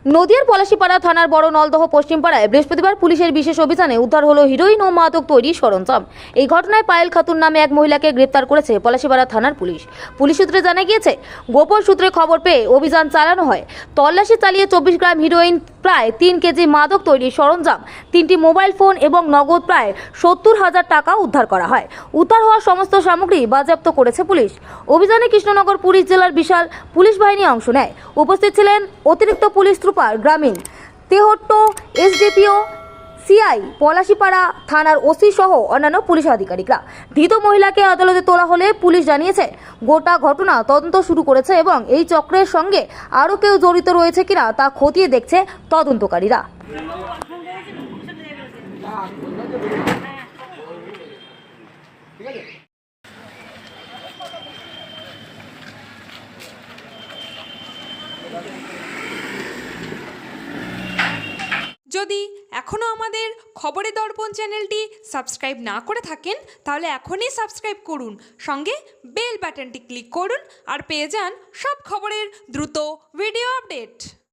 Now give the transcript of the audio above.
নদিয়ার পলাশীপাড়া থানার বড় নলদহ পশ্চিমপাড়ায় বৃহস্পতিবার পুলিশের বিশেষ অভিযানে উদ্ধার হলো হিরোইন ও মাদক তৈরির সরঞ্জাম। এই ঘটনায় পায়েল খাতুন নামে এক মহিলাকে গ্রেপ্তার করেছে পলাশীপাড়া থানার পুলিশ। পুলিশ সূত্রে জানা গিয়েছে, গোপন সূত্রে খবর পেয়ে অভিযান চালানো হয়। তল্লাশি চালিয়ে 24 গ্রাম হিরোইন, প্রায় 3 কেজি মাদক তৈরির সরঞ্জাম, 3টি মোবাইল ফোন এবং নগদ প্রায় 70,000 টাকা উদ্ধার করা হয়। উদ্ধার হওয়া সমস্ত সামগ্রী বাজেয়াপ্ত করেছে পুলিশ। অভিযানে কৃষ্ণনগর পুলিশ জেলার বিশাল পুলিশ বাহিনী অংশ নেয়। উপস্থিত ছিলেন অতিরিক্ত পুলিশ সুপার গ্রামীণ, তেহট্ট এসডিপিও, সিআই, পলাশীপাড়া থানার ওসি সহ অন্যান্য পুলিশ আধিকারিকরা। ধৃত মহিলাকে আদালতে তোলা হলে পুলিশ জানিয়েছে, গোটা ঘটনা তদন্ত শুরু করেছে এবং এই চক্রের সঙ্গে আরও কেউ জড়িত রয়েছে কিনা তা খতিয়ে দেখছে তদন্তকারীরা। যদি এখনও আমাদের খবরের দর্পণ চ্যানেলটি সাবস্ক্রাইব না করে থাকেন, তাহলে এখনই সাবস্ক্রাইব করুন, সঙ্গে বেল বাটনটি ক্লিক করুন আর পেয়ে যান সব খবরের দ্রুত ভিডিও আপডেট।